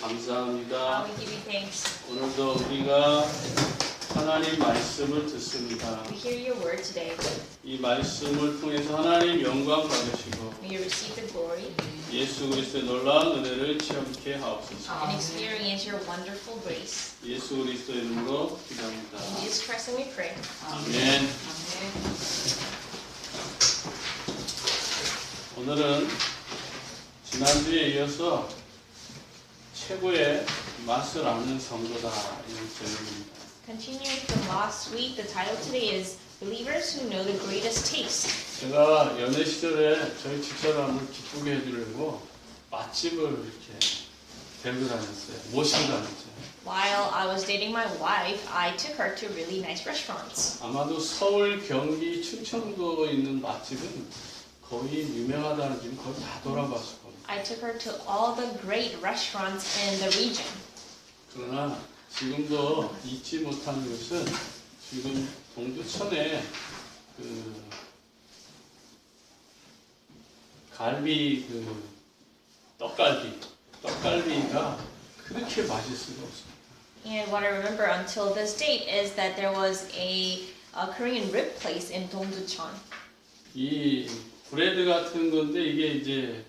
감사합니다. We give you thanks. 오늘도 우리가 하나님 말씀을 듣습니다. We hear your word today. 이 말씀을 통해서 하나님 영광 받으시고 May you receive the glory 예수 그리스도의 놀라운 은혜를 체험케 하옵소서. and experience your wonderful grace. 예수 그리스도의 이름으로 기도합니다. In Jesus Christ and we pray. 아멘. 오늘은 지난주에 이어서 최고의 맛을 아는 성도다 이런 제목입니다. Continuing from last week, the title today is Believers Who Know the Greatest Taste. 제가 연애 시절에 저희 집사람을 기쁘게 해주려고 맛집을 이렇게 데리고 다녔어요. 모시고 다녔어요. While I was dating my wife, I took her to really nice restaurants. 아마도 서울, 경기, 충청도에 있는 맛집은 거의 유명하다는 집 거의 다 돌아봤을 겁니다. I took her to all the great restaurants in the region. 그러나 지금도 잊지 못하는 것은 지금 동두천에 그 갈비 떡갈비가 그렇게 맛있을 수가 없습니다. And what I remember until this date is that there was a Korean rib place in Dongducheon. 이 브레드 같은 건데 이게 이제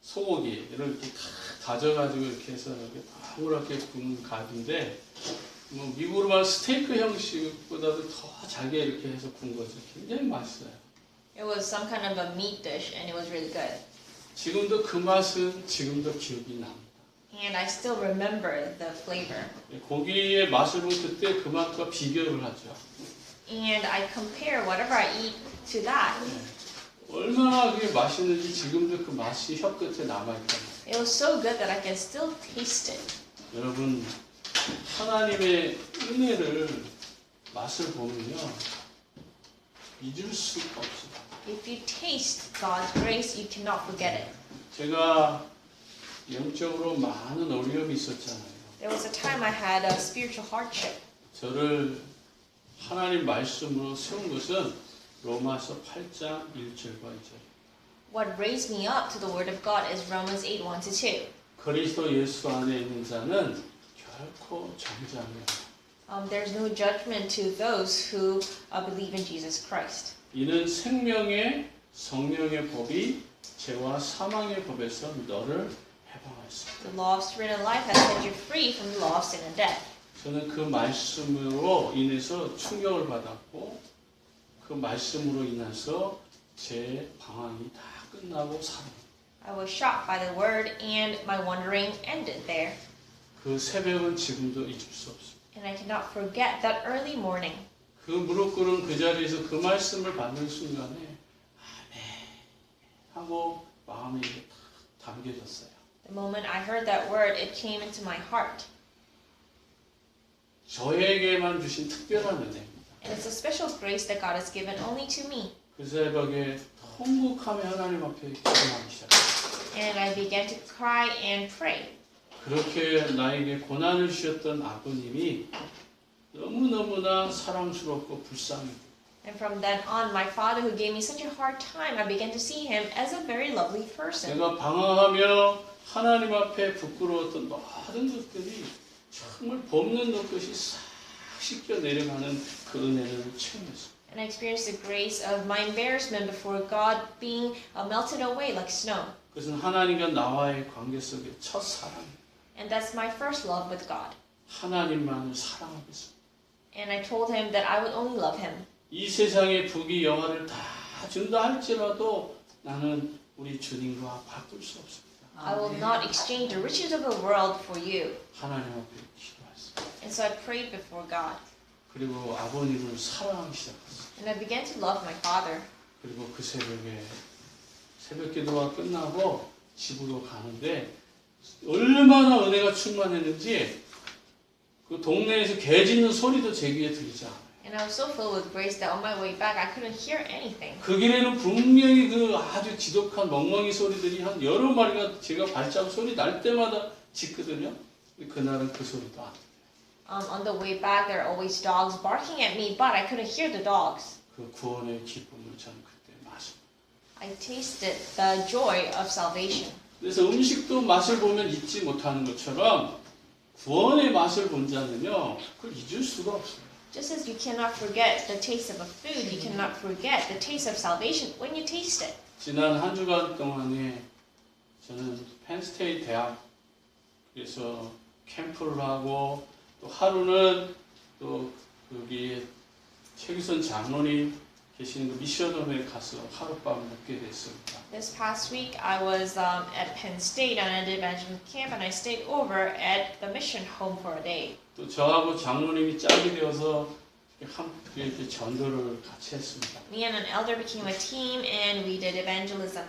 소고기를 이렇게 다 다져가지고 이렇게 해서 이렇게 아무렇게 구운 갈비인데 뭐 미국으로 말하면 스테이크 형식보다도 더 잘게 이렇게 해서 구운 거죠. 굉장히 맛있어요. It was some kind of a meat dish and it was really good. 지금도 그 맛은 지금도 기억이 납니다. And I still remember the flavor. 고기의 맛을 볼 때 그 맛과 비교를 하죠. And I compare whatever I eat to that. 얼마나 그게 맛있는지 지금도 그 맛이 혀끝에 남아있잖아요. It was so good that I can still taste it. 여러분 하나님의 은혜를 맛을 보면요 잊을 수가 없습니다. If you taste God's grace, you cannot forget it. 제가 영적으로 많은 어려움이 있었잖아요. There was a time I had a spiritual hardship. 저를 하나님 말씀으로 세운 것은 로마서 8장 1절과 2절. What raised me up to the Word of God is Romans 8, 1-2. 그리스도 예수 안에 있는 자는 결코 정죄함이 없다. There's no judgment to those who believe in Jesus Christ. 이는 생명의 성령의 법이 죄와 사망의 법에서 너를 해방하였습니다. The law of spirit and life has set you free from the law of sin and death. 저는 그 말씀으로 인해서 충격을 받았고 그 말씀으로 인해서 제 방황이 다 끝나고 살아요. I was shocked by the word and my wandering ended there. 그 새벽은 지금도 잊을 수 없습니다. And I cannot forget that early morning. 그 무릎 꿇은 그 자리에서 그 말씀을 받는 순간에 아멘 하고 마음이 다 담겨졌어요. The moment I heard that word, it came into my heart. 저에게만 주신 특별한 은혜입니다. And it's a special grace that God has given only to me. 그 새벽에 통곡하며 하나님 앞에 기도하기 시작했어요. And I began to cry and pray. 그렇게 나에게 고난을 주셨던 아버님이 너무너무나 사랑스럽고 불쌍해요. And from then on, my father, who gave me such a hard time, I began to see him as a very lovely person. 내가 방황하며 하나님 앞에 부끄러웠던 모든 것들이 정말 봄는 것이 싹 씻겨 내려가는 그 은혜를 체험했어요. And I experienced the grace of my embarrassment before God being melted away like snow. 그것은 하나님과 나와의 관계 속의 첫 사랑이에요. And that's my first love with God. 하나님만을 사랑하겠습니다. And I told him that I would only love him. 이 세상의 부귀 영화를 다 준다 할지라도 나는 우리 주님과 바꿀 수 없습니다. I will not exchange the riches of the world for you. 하나님 앞에 기도했습니다. And so I prayed before God. 그리고 아버님을 사랑하기 시작했어요. And I began to love my father. 그리고 그 새벽에 새벽 기도가 끝나고 집으로 가는데 얼마나 은혜가 충만했는지 그 동네에서 개 짖는 소리도 제 귀에 들리지 않아요. And I was so filled with grace that on my way back I couldn't hear anything. 그 길에는 분명히 그 아주 지독한 멍멍이 소리들이 한 여러 마리가 제가 발자국 소리 날 때마다 짖거든요. 그날은 그 소리도 안 들려요. On the way back there are always dogs barking at me, but I couldn't hear the dogs. 그 구원의 기쁨을 저는 그때 마십니다. I tasted the joy of salvation. 그래서 음식도 맛을 보면 잊지 못하는 것처럼 구원의 맛을 본 자는요, 그걸 잊을 수가 없어요. Just as you cannot forget the taste of a food, you cannot forget the taste of salvation when you taste it. 지난 한 주간 동안에 저는 펜스테이트 대학에서 캠프를 하고 또 하루는 또 거기 최규선 장로님 계시는 그 미션홈에 가서 하룻밤 묵게 됐습니다. This past week, I was at Penn State on an evangelism camp, and I stayed over at the mission home for a day. 또 저하고 장로님이 짝이 되어서 함께 이렇게 전도를 같이 했습니다. Me and an elder became a team, and we did evangelism.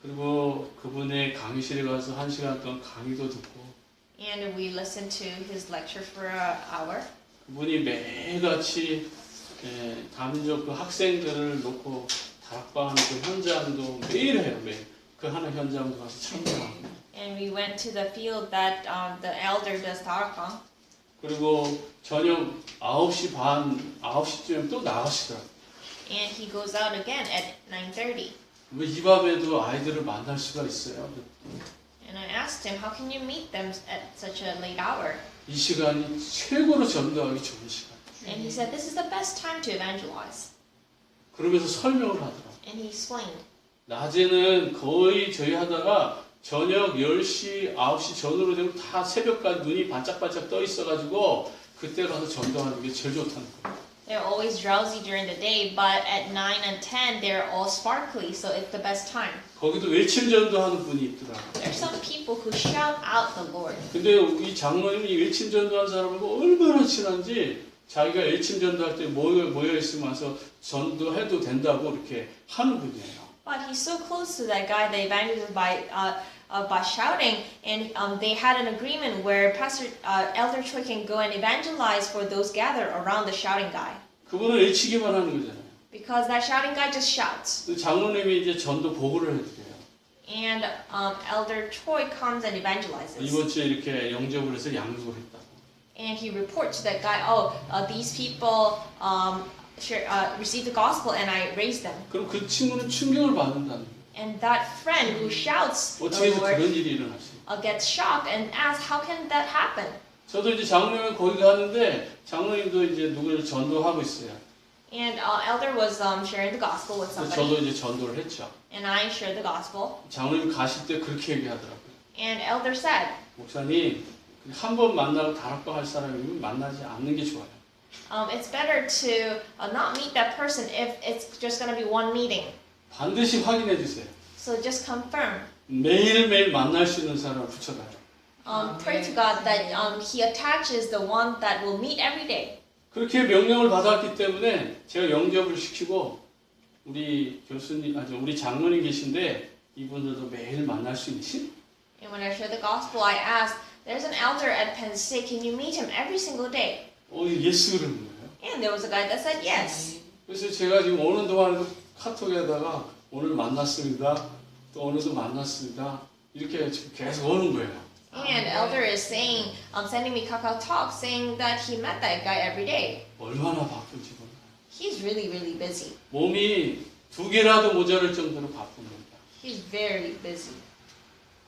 그리고 그분의 강의실에 가서 1시간 동안 강의도 듣고 And we listened to his lecture for an hour. 그분이 매일같이 담임적 그 학생들을 놓고 다락방하는 그 현장도 매일 해요. 매일. 그 하는 현장도 가서 참여하고. And we went to the field that the elder does tarakang. 그리고 저녁 9시 반, 9시쯤 또 나가시더라고요. And he goes out again at 9:30. 왜 이 밤에도 아이들을 만날 수가 있어요? And I asked him, how can you meet them at such a late hour? 이 시간이 최고로 전도하기 좋은 시간. And he said, this is the best time to evangelize. 그러면서 설명을 하더라고요. And he explained. 낮에는 거의 저희 하다가 저녁 10시, 9시 전후로 되면 다 새벽까지 눈이 반짝반짝 떠 있어가지고 그때 가서 전도하는 게 제일 좋다는 거예요. They're always drowsy during the day, but at 9 and 10, they're all sparkly, so it's the best time. 거기도 외침 전도하는 분이 있더라고요. There are some people who shout out the Lord. 근데 이 장로님이 외침 전도한 사람하고 얼마나 친한지 자기가 외침 전도할 때 모여 있으면서 전도해도 된다고 이렇게 하는 분이에요. But he's so close to that guy, the evangelist, by shouting, and they had an agreement where Elder Choi can go and evangelize for those gathered around the shouting guy. 그분은 외치기만 하는 거잖아요. Because that shouting guy just shouts. 장로님이 이제 전도 보고를 해드려요. And Elder Choi comes and evangelizes. 이번 주에 이렇게 영접을 해서 양육을 했다고. And he reports to that guy, these people received the gospel and I raised them. 그럼 그 친구는 충격을 받는다는 거예요. And that friend who shouts the 어떻게 해서 Lord 그런 일이 일어났어요? gets shocked and asks, how can that happen? 저도 이제 장로님은 거기 가는데 장로님도 이제 누구를 전도하고 있어요. And Elder was sharing the gospel with 그래서 somebody. 저도 이제 전도를 했죠. And I shared the gospel. 장로님 가실 때 그렇게 얘기하더라고요. And Elder said, 목사님, 한 번 만나고 다락방 할 사람이면 만나지 않는 게 좋아요. it's better to not meet that person if it's just going to be one meeting. 반드시 확인해 주세요. So just confirm. 매일매일 만날 수 있는 사람을 붙여가요. Pray to God that He attaches the one that will meet every day. 그렇게 명령을 받았기 때문에 제가 영접을 시키고 우리 교수님, 우리 장로님 계신데 이분들도 매일 만날 수 있으신? And when I shared the gospel, I asked, there's an elder at Penn State, can you meet him every single day? 예스 그러는 거예요. And there was a guy that said yes. 그래서 제가 지금 오는 동안에도 카톡에다가 오늘 만났습니다. 또 오늘도 만났습니다. 이렇게 계속 오는 거예요. And elder is saying, sending me Kakao Talk, saying that he met that guy every day. 얼마나 바쁜지 몰라요. He's really, really busy. 몸이 2개라도 모자랄 정도로 바쁜 겁니다. He's very busy.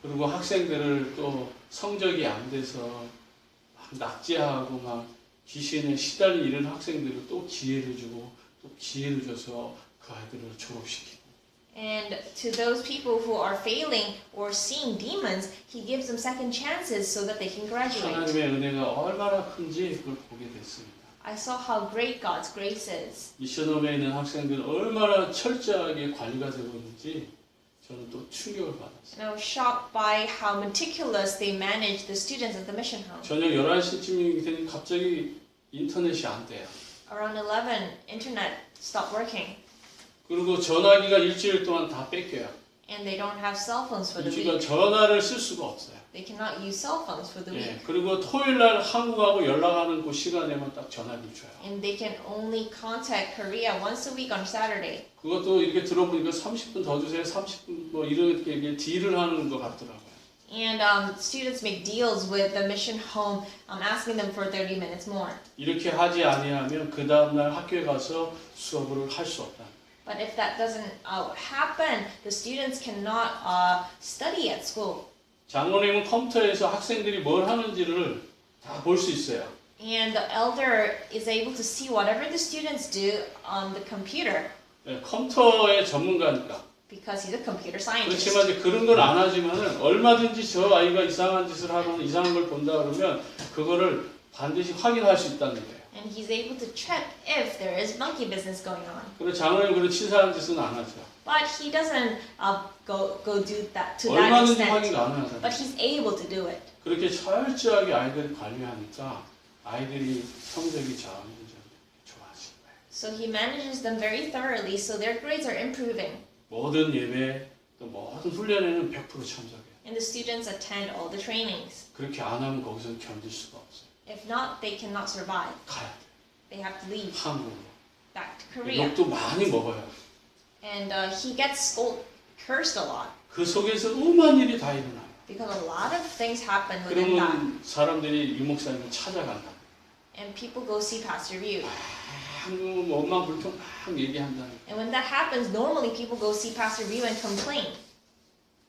그리고 학생들을 또 성적이 안 돼서 막 낙제하고 막 귀신에 시달린 이런 학생들을 또 기회를 주고 또 기회를 줘서 그 아이들을 졸업시키고. And to those people who are failing or seeing demons, he gives them second chances so that they can graduate. 하나님의 은혜가 얼마나 큰지 그걸 보게 됐습니다. I saw how great God's grace is. 미션홈에 있는 학생들은 얼마나 철저하게 관리가 되고 있는지 저는 또 충격을 받았어요. And I was shocked by how meticulous they manage the students at the mission home. 저녁 11시쯤이 되니 갑자기 인터넷이 안 돼요. Around 11, internet stopped working. 그리고 전화기가 일주일 동안 다 뺏겨요. And they don't have cell phones for the 일주일간 week. 전화를 쓸 수가 없어요. They cannot use cell phones for the week. 그리고 토요일 날 한국하고 연락하는 그 시간에만 딱 전화기를 줘요. And they can only contact Korea once a week on Saturday. 그것도 이렇게 들어보니까 30분 더 주세요. 30분 뭐 이렇게 딜을 하는 것 같더라고요. And students make deals with the mission home, asking them for 30 minutes more. 이렇게 하지 아니하면 그 다음 날 학교에 가서 수업을 할 수 없다. But if that doesn't happen, the students cannot study at school. 장로님은 컴퓨터에서 학생들이 뭘 하는지를 다 볼 수 있어요. And the elder is able to see whatever the students do on the computer 네, 컴퓨터의 전문가니까. because he's a computer scientist. 그렇지만 이제 그런 건 안 하지만은 얼마든지 저 아이가 이상한 짓을 하거나 이상한 걸 본다 그러면 그거를 반드시 확인할 수 있다는 거예요. And he's able to check if there is monkey business going on. 그리고 장로님 그런 치사한 짓은 안 하죠. But he doesn't go do that to that 얼마든지 확인 extent. 가능하잖아요. But he's able to do it. 그렇게 철저하게 아이들을 관리하니까 아이들이 성적이 점점 좋아지는 거예요. So he manages them very thoroughly, so their grades are improving. 모든 예배 또 모든 훈련에는 100% 참석해요. And the students attend all the trainings. 그렇게 안 하면 거기서 견딜 수가 없어요. If not, they cannot survive. 가야 돼요. They have to leave 한국으로. back to Korea. 욕도 많이 먹어요. And he gets cursed a lot 그 속에서 음한 일이 다 일어나요. because a lot of things happen within that. 그러면 사람들이 유 목사님을 찾아간다. And people go see Pastor Ryu. 한국 원망 불평 막 얘기한다. And when that happens, normally people go see Pastor Ryu and complain.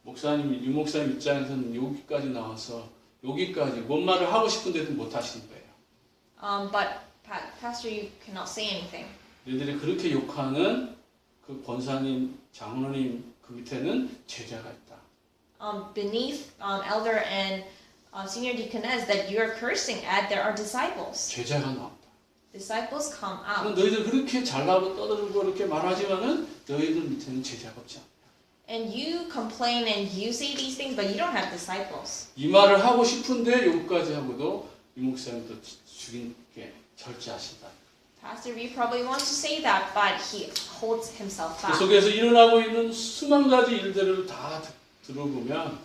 목사님, 유 목사님 입장에서는 여기까지 나와서 여기까지 뭔 말을 하고 싶은데도 못 하시는 거예요. But Pastor Ryu cannot say anything. 너희들이 그렇게 욕하는 그 권사님, 장로님 그 밑에는 제자가 있다. Beneath elder and senior deaconess that you are cursing at, there are disciples. 제자가 나온다. Disciples come 그럼 out. 너희들 그렇게 잘나고 떠들고 이렇게 말하지만은 너희들 밑에는 제자가 없지 않다. And you complain and you say these things, but you don't have disciples. 이 말을 하고 싶은데 여기까지 하고도 유 목사님도 죽이게 절제하신다. Pastor Ryu probably wants to say that, but he holds himself 그 back. 속에서 일어나고 있는 수만 가지 일들을 다 들어보면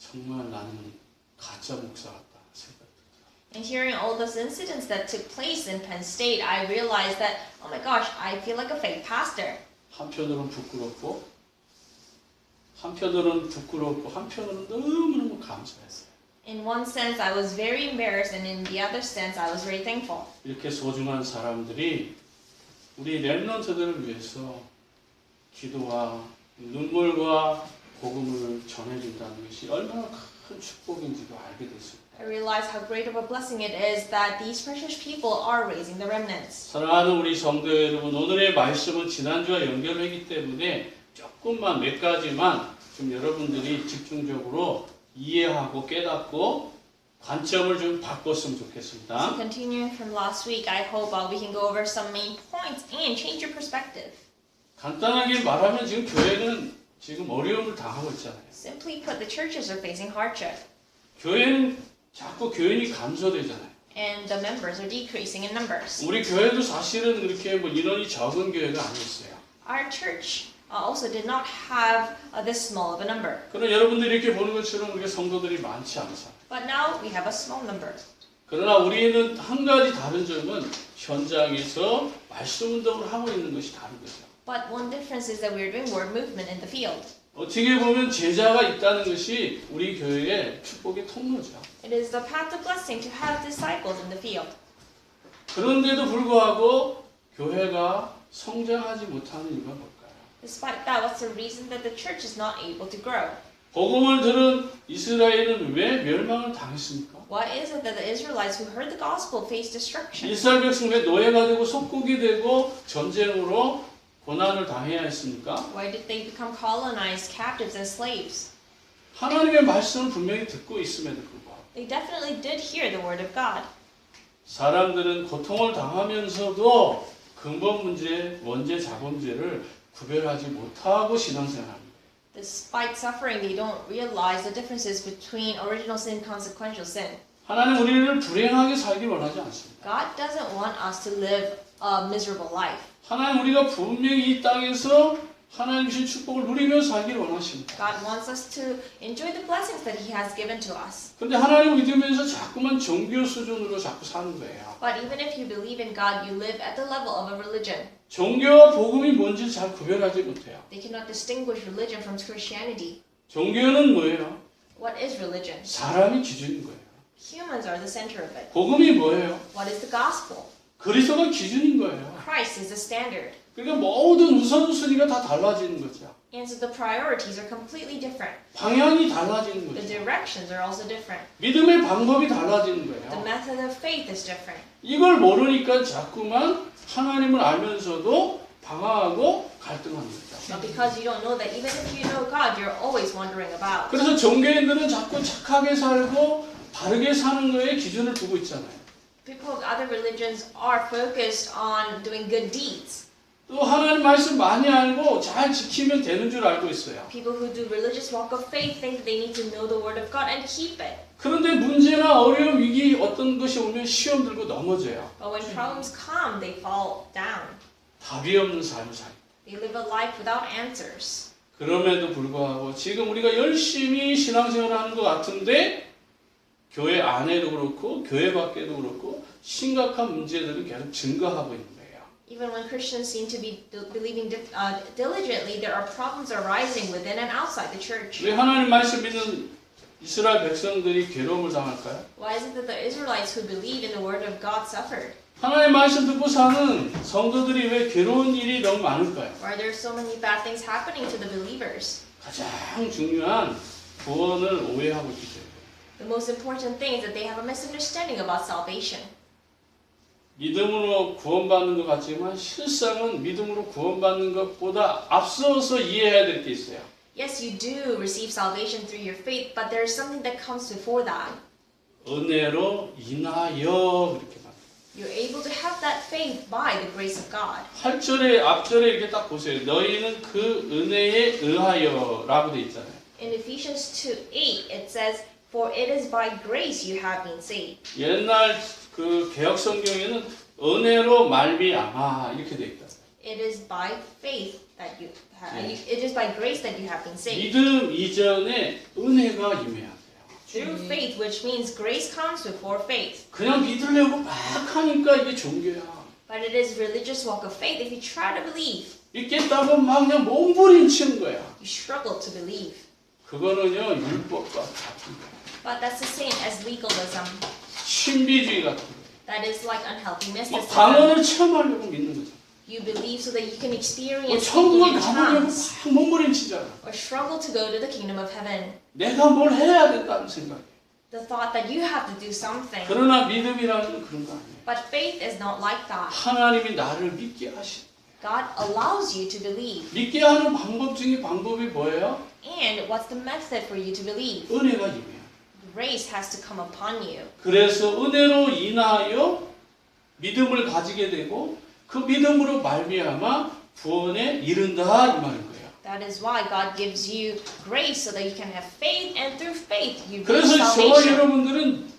정말 나는 가짜 목사 같다 생각이 들어요. And hearing all those incidents that took place in Penn State, I realized that, oh my gosh, I feel like a fake pastor. 한편으로는 부끄럽고 한편으로는 너무너무 감사했어요. In one sense, I was very embarrassed, and in the other sense, I was very thankful. 이렇게 소중한 사람들이 우리 렘넌트들을 위해서 기도와 눈물과 복음을 전해준다는 것이 얼마나 큰 축복인지도 알게 됐습니다. I realized how great of a blessing it is that these precious people are raising the remnants. 사랑하는 우리 성도 여러분, 오늘의 말씀은 지난주와 연결하기 때문에 조금만 몇 가지만 좀 여러분들이 집중적으로 이해하고 깨닫고 관점을 좀 바꿨으면 좋겠습니다. So continuing from last week, I hope we can go over some main points and change your perspective. 간단하게 말하면 지금 교회는 지금 어려움을 당하고 있잖아요. Simply put, the churches are facing hardship, 교회는 자꾸 교인이 감소되잖아요. and the members are decreasing in numbers. 우리 교회도 사실은 그렇게 뭐 인원이 적은 교회가 아니었어요. Our church also did not have this small of a number. 그러나 여러분들이 이렇게 보는 것처럼 우리가 성도들이 많지 않잖아요. But now we have a small number. 그러나 우리는 한 가지 다른 점은 현장에서 말씀 운동을 하고 있는 것이 다른 거죠. But one difference is that we are doing word movement in the field. 어떻게 보면 제자가 있다는 것이 우리 교회의 축복의 통로죠. It is the path of blessing to have disciples in the field. 그런데도 불구하고 교회가 성장하지 못하는 이유가 뭘까요? Despite that, what's the reason that the church is not able to grow? 복음을 들은 이스라엘은 왜 멸망을 당했습니까? Why is it that the Israelites who heard the gospel faced destruction? 이스라엘 백성 왜 노예가 되고 속국이 되고 전쟁으로 고난을 당해야 했습니까? Why did they become colonized, captives, and slaves? 하나님의 말씀을 분명히 듣고 있음에도 불구하고 They definitely did hear the word of God. 사람들은 고통을 당하면서도 근본 문제, 원죄, 자범죄를 구별하지 못하고 신앙생활합니다. Despite suffering, they don't realize the differences between original sin and consequential sin. 하나님 우리를 불행하게 살기 원하지 않습니다. God doesn't want us to live a miserable life. 하나님 우리가 분명히 이 땅에서 하나님 주신 축복을 누리며 살기를 원하십니다. God wants us to enjoy the blessings that He has given to us. 근데 하나님 믿으면서 자꾸만 종교 수준으로 자꾸 사는 거예요. But even if you believe in God, you live at the level of a religion. 종교와 복음이 뭔지 잘 구별하지 못해요. They cannot distinguish religion from Christianity. 종교는 뭐예요? What is religion? 사람이 기준인 거예요. Humans are the center of it. 복음이 뭐예요? What is the gospel? 그리스도가 기준인 거예요. Christ is the standard. 그러니까 모든 우선순위가 다 달라지는 거죠. And so the priorities are completely different. 방향이 달라지는 The 거죠. directions are also different. 믿음의 방법이 달라지는 The 거예요. method of faith is different. 이걸 모르니까 자꾸만 하나님을 알면서도 방황하고 갈등하는 거죠. But because you don't know that, even if you know God, you're always wondering about. 그래서 종교인들은 자꾸 착하게 살고 바르게 사는 거에 기준을 두고 있잖아요. People of other religions are focused on doing good deeds. 또 하나님 말씀 많이 알고 잘 지키면 되는 줄 알고 있어요. People who do religious walk of faith think that they need to know the word of God and keep it. 그런데 문제나 어려움, 위기 어떤 것이 오면 시험 들고 넘어져요. But when problems come, they fall down. 답이 없는 삶을 살아요. They live a life without answers. 그럼에도 불구하고 지금 우리가 열심히 신앙생활하는 것 같은데 교회 안에도 그렇고 교회 밖에도 그렇고 심각한 문제들이 계속 증가하고 있는 거예요. Even when Christians seem to be believing diligently, there are problems arising within and outside the church. 왜 하나님 말씀 믿는 이스라엘 백성들이 괴로움을 당할까요? Why is it that the Israelites who believe in the word of God suffered? 하나님 말씀 듣고 사는 성도들이 왜 괴로운 일이 너무 많을까요? Why are there so many bad things happening to the believers? 가장 중요한 구원을 오해하고 있기 때문에. The most important thing is that they have a misunderstanding about salvation. 믿음으로 구원받는 것 같지만 실상은 믿음으로 구원받는 것보다 앞서서 이해해야 될 게 있어요. Yes, you do receive salvation through your faith, but there is something that comes before that. 은혜로 인하여 그렇게 말해요. You're able to have that faith by the grace of God. 8절에 앞절에 이렇게 딱 보세요. 너희는 그 은혜에 의하여라고 돼 있잖아요. In Ephesians 2:8, it says, "For it is by grace you have been saved." 옛날 그 개혁 성경에는 은혜로 말미암아 이렇게 돼 있다. It is by faith that you have. It is by grace that you have been saved. 믿음 이전에 은혜가 임해야 돼요. Through faith, which means grace comes before faith. 그냥 믿으려고 막 하니까 이게 종교야. But it is religious walk of faith. If you try to believe, 믿겠다고 막 그냥 몸부림치는 거야. you struggle to believe. 그거는요 율법과 같은 거예요. But that's the same as legalism. 신비주의 같은 거예요. That is like unhealthy 막 mysticism. 방언을 체험하려고 믿는 거죠. You believe so that you can 뭐 experience 천국을 speaking in 가보려고 tongues, 막 몸부림치잖아. or struggle to go to the kingdom of heaven. 내가 뭘 해야 된다는 생각이에요. The thought that you have to do something. 그러나 믿음이라는 건 그런 거 아니에요. But faith is not like that. 하나님이 나를 믿게 하신. God allows you to believe. 믿게 하는 방법 중에 방법이 뭐예요? And what's the method for you to believe? 은혜가 임해요. Grace has to come upon you. 그래서 은혜로 인하여 믿음을 가지게 되고 그 믿음으로 말미암아 구원에 이른다 이 말인 거예요. That is why God gives you grace so that you can have faith, and through faith you reach 그래서 저와 salvation. 여러분들은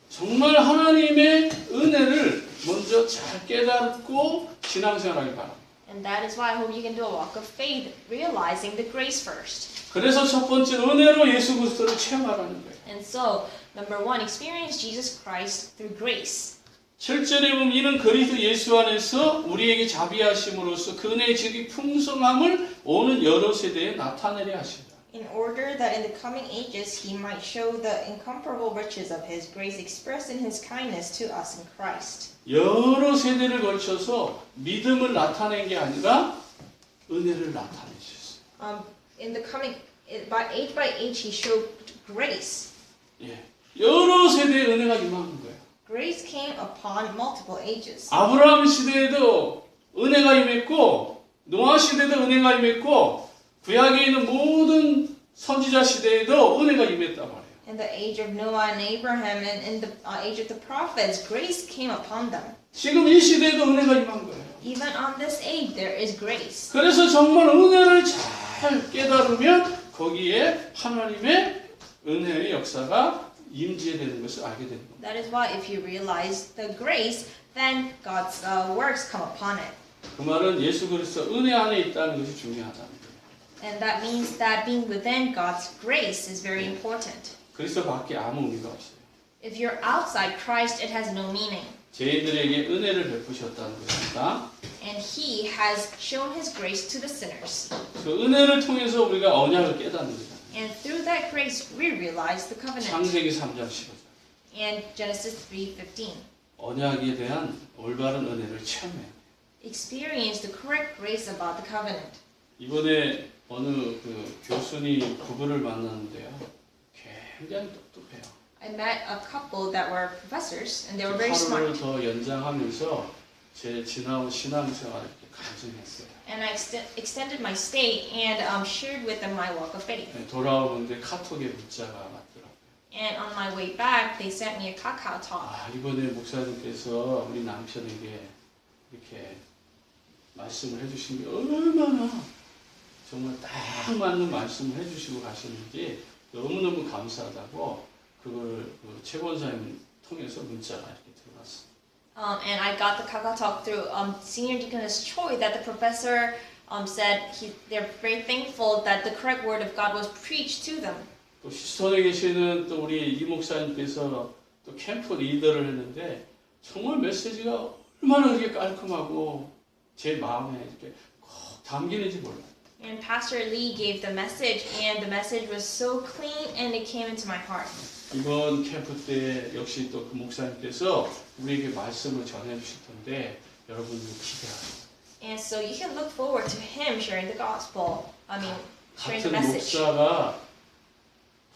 정말 하나님의 은혜를 먼저 잘 깨닫고 신앙생활하기 바랍니다. And that is why I hope you can do a walk of faith, realizing the grace first. 그래서 첫 번째 은혜로 예수 그리스도를 체험하라는 거예요. And so, number one, experience Jesus Christ through grace. 7절에 보면 이는 그리스도 예수 안에서 우리에게 자비하심으로써 그 은혜의 지극히 풍성함을 오는 여러 세대에 나타내려 하신다. In order that in the coming ages he might show the incomparable riches of his grace expressed in his kindness to us in Christ. 여러 세대를 걸쳐서 믿음을 나타낸 게 아니라 은혜를 나타내 주셨어요. In the coming, by age he showed grace. 예, 여러 세대의 은혜가 임하는 거예요. Grace came upon multiple ages. 아브라함 시대에도 은혜가 임했고 노아 시대에도 은혜가 임했고 구약에 있는 모든 선지자 시대에도 은혜가 임했단 말이에요. In the age of Noah and Abraham and in the age of the prophets, grace came upon them. 지금 이 시대에도 은혜가 임한 거예요. Even on this age, there is grace. 그래서 정말 은혜를 잘 깨달으면 거기에 하나님의 은혜의 역사가 임재되는 것을 알게 되는 겁니다. That is why if you realize the grace, then God's works come upon it. 그 말은 예수 그리스도 은혜 안에 있다는 것이 중요하다는 거예요. And that means that being within God's grace is very important. 그리스도 밖에 아무 의미가 없어요. If you're outside Christ, it has no meaning. 죄인들에게 은혜를 베푸셨다는 것입니다. And He has shown His grace to the sinners. 그 은혜를 통해서 우리가 언약을 깨닫는 거죠. And through that grace, we realize the covenant. 창세기 3장 15절. And Genesis 3:15. 언약에 대한 올바른 은혜를 체험해요. Experience the correct grace about the covenant. 이번에 어느 그 교수님 부부를 만났는데요. 굉장히 똑똑해요. I met a couple that were professors and they were very smart. 하루를 더 연장하면서 제 지나온 신앙생활을 이렇게 간증했어요. And I extended my stay and shared with them my walk of faith. 네, 돌아오는데 카톡에 문자가 왔더라고요. And on my way back, they sent me a Kakao Talk. 아, 이번에 목사님께서 우리 남편에게 이렇게 말씀을 해주신 게 얼마나 정말 딱 맞는 말씀을 해주시고 가시는지 너무너무 감사하다고 그걸 그 최권사님 통해서 문자가 이렇게 들어왔어요. And I got the Kakao Talk through Senior Deaconess Choi that the professor said they're very thankful that the correct word of God was preached to them. 또 휴스턴에 계시는 또 우리 이 목사님께서 또 캠프 리더를 했는데 정말 메시지가 얼마나 그렇게 깔끔하고 제 마음에 이렇게 꼭 담기는지 몰라요. And Pastor Lee gave the message, and the message was so clean, and it came into my heart. 이번 캠프 때 역시 또 그 목사님께서 우리에게 말씀을 전해 주실 텐데 여러분들 기대하세요. And so you can look forward to him sharing the gospel. Sharing the 같은 message. 목사가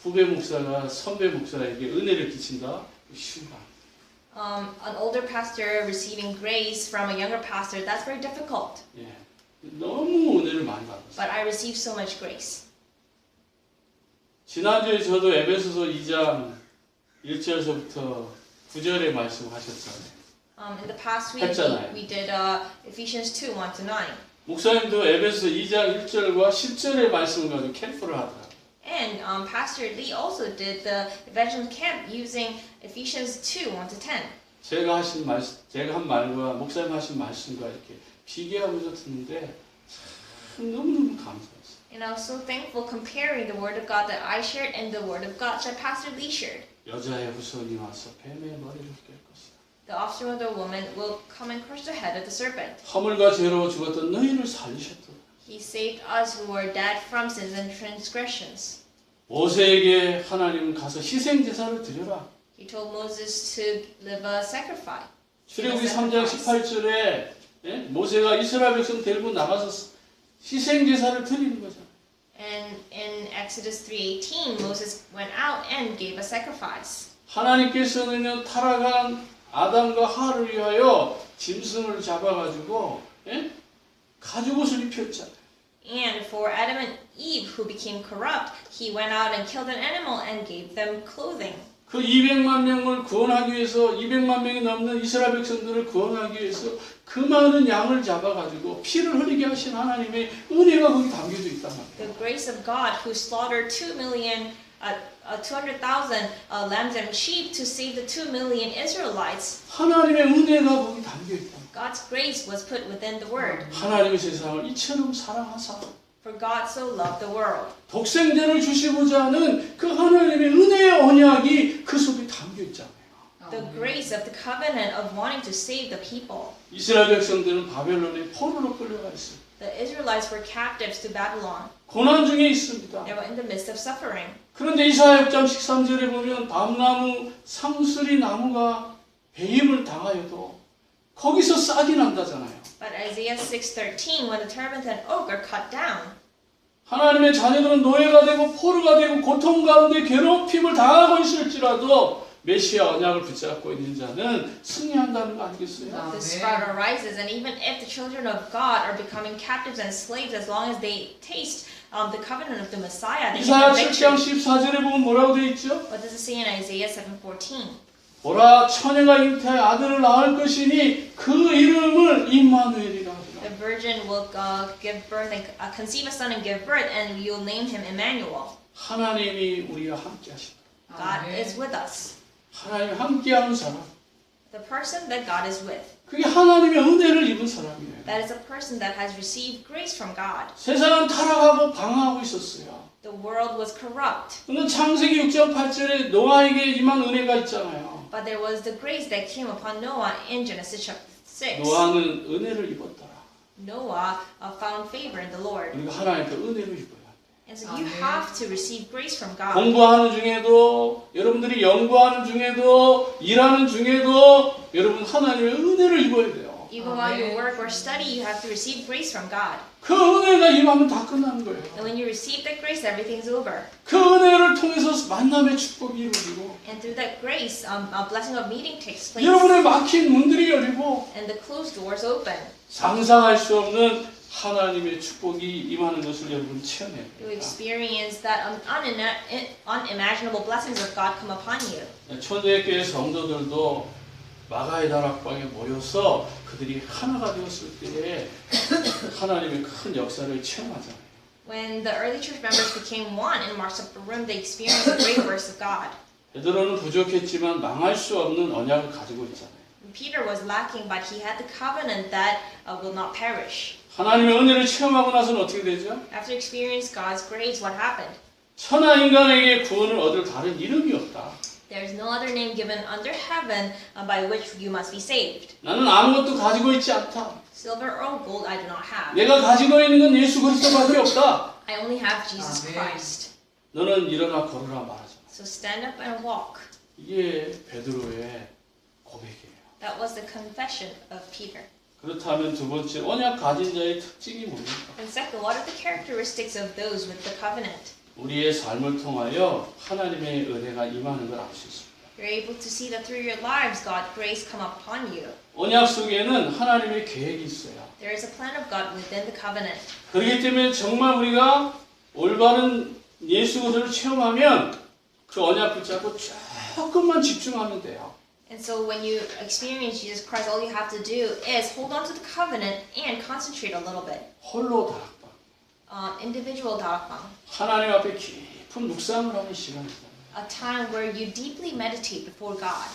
후배 목사가 선배 목사에게 은혜를 끼친다? 쉬운 거 아니에요. An older pastor receiving grace from a younger pastor, that's very difficult. 예, 너무 은혜를 많이 받았어요. But I received so much grace. 지난주에 저도 에베소서 2장 1절서부터 9절의 말씀 하셨잖아요. In the past week, 했잖아요. we did Ephesians 2, 1-9. 목사님도 에베소서 2장 1절과 10절의 말씀을 가지고 캠프를 하더라고요. And Pastor Lee also did the evangelism camp using Ephesians 2, 1-10. 제가 한 말과 목사님 하신 말씀과 이렇게 비교하면서 듣는데 참 너무너무 감사했어요. And I was so thankful comparing the word of God that I shared and the word of God that Pastor Lee shared. 여자의 후손이 와서 뱀의 머리를 깰 것이다. The offspring of the woman will come and crush the head of the serpent. 허물과 죄로 죽었던 너희를 살리셨다. He saved us who were dead from sins and transgressions. 모세에게 하나님은 가서 희생 제사를 드려라. He told Moses to live a sacrifice. 출애굽기 3장 18절에 모세가 이스라엘 백성 데리고 나가서 희생 제사를 드리는 거잖아요. And in Exodus 3:18, Moses went out and gave a sacrifice. 하나님께서는 타락한 아담과 하와를 위하여 짐승을 잡아가지고 가죽옷을 입혔잖아요. And for Adam and Eve, who became corrupt, he went out and killed an animal and gave them clothing. 그 200만 명을 구원하기 위해서 200만 명이 넘는 이스라엘 백성들을 구원하기 위해서 그 많은 양을 잡아가지고 피를 흘리게 하신 하나님의 은혜가 거기 담겨져 있단 말이에요. The grace of God, who slaughtered 200,000 lambs and sheep to save the 2 million Israelites. 하나님의 은혜가 거기 담겨 있다. God's grace was put within the word. 하나님의 세상을 이처럼 사랑하사 For God so loved the world. 독생자를 주시고자 하는 그 하나님의 은혜의 언약이 그 속에 담겨 있잖아요. The grace of the covenant of wanting to save the people. 이스라엘 백성들은 바벨론에 포로로 끌려가 있어요. The Israelites were captives to Babylon. 고난 중에 있습니다. They were in the midst of suffering. 그런데 이사야 6장 13절에 보면 밤나무, 상수리 나무가 배임을 당하여도 거기서 싹이 난다잖아요. But Isaiah 6:13, when the terebinth and oak are cut down, 하나님의 자녀들은 노예가 되고 포로가 되고 고통 가운데 괴롭힘을 당하고 있을지라도 메시아 언약을 붙잡고 있는 자는 승리한다는 거 아니겠어요? the sprout arises, and even if the children of God are becoming captives and slaves, as long as they taste the covenant of the Messiah, they 이사야 can 7장 victory. 14절에 보면 뭐라고 되어 있죠? What does it say in Isaiah 7:14? 보라 처녀가 잉태하여 아들을 낳을 것이니 그 이름을 임마누엘이라 하리라. The virgin will give birth and conceive a son and give birth, and you'll name him Emmanuel. 하나님이 우리와 함께 하신다. God is with us. 하나님 함께하는 사람. The person that God is with. 그게 하나님의 은혜를 입은 사람이에요. That is a person that has received grace from God. 세상은 타락하고 방황하고 있었어요. The world was corrupt, 근데 창세기 6장 8절에 노아에게 임한 은혜가 있잖아요. but there was the grace that came upon Noah in Genesis chapter 6. 노아는 은혜를 입었더라. Noah found favor in the Lord. 우리가 하나님께 은혜를 입어야 돼. And so you Amen. have to receive grace from God. 공부하는 중에도 여러분들이 연구하는 중에도 일하는 중에도 여러분 하나님의 은혜를 입어야 돼요. Even while you Amen. work or study, you have to receive grace from God. 그 은혜가 임하면 다 끝나는 거예요. And when you receive that grace, everything's over. 그 은혜를 통해서 만남의 축복이 이루어지고 And through that grace, a blessing of meeting takes place. 여러분의 막힌 문들이 열리고 And the closed doors open. 상상할 수 없는 하나님의 축복이 임하는 것을 여러분 체험해야 You 됩니다. experience that unimaginable blessings of God come upon you. 초대교회 성도들도 마가의 다락방에 모여서 그들이 하나가 되었을 때에 하나님의 큰 역사를 체험하잖아요. When the early church members became one in Mark's upper room, they experienced the great works of God. 베드로는 부족했지만 망할 수 없는 언약을 가지고 있잖아요. Peter was lacking, but he had the covenant that will not perish. 하나님의 은혜를 체험하고 나서는 어떻게 되죠? After experiencing God's grace, what happened? 천하 인간에게 구원을 얻을 다른 이름이 없다. There is no other name given under heaven by which you must be saved. 나는 아무것도 가지고 있지 않다. Silver or gold I do not have. 내가 가지고 있는 건 예수 그리스도밖에 없다. I only have Jesus Amen. Christ. 너는 일어나 걸으라 말하잖아. So stand up and walk. 이게 베드로의 고백이에요. That was the confession of Peter. 그렇다면 두 번째 언약 가진 자의 특징이 뭡니까? And second, what are the characteristics of those with the covenant? 우리의 삶을 통하여 하나님의 은혜가 임하는 걸 알 수 있습니다. You're able to see that through your lives, God's grace come upon you. 언약 속에는 하나님의 계획이 있어요. There is a plan of God within the covenant. 그렇기 때문에 정말 우리가 올바른 예수 그리스도를 체험하면 그 언약 붙잡고 조금만 집중하면 돼요. And so when you experience Jesus Christ, all you have to do is hold on to the covenant and concentrate a little bit. 홀로 다락방. Individual darakbang, 하나님 앞에 깊은 묵상을 하는 시간이다. a time where you deeply meditate before God.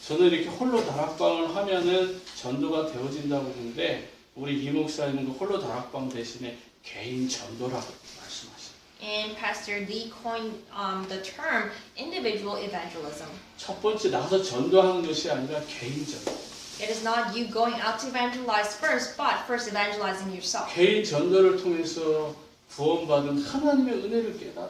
저는 이렇게 홀로 다락방을 하면은 전도가 되어진다고 보는데 우리 이 목사님은 그 홀로 다락방 대신에 개인 전도라고 말씀하십니다. And Pastor Lee coined the term individual evangelism. 첫 번째 나가서 전도하는 것이 아니라 개인 전도. It is not you going out to evangelize first, but first evangelizing yourself. 개인 전도를 통해서 구원받은 하나님의 은혜를 깨달아.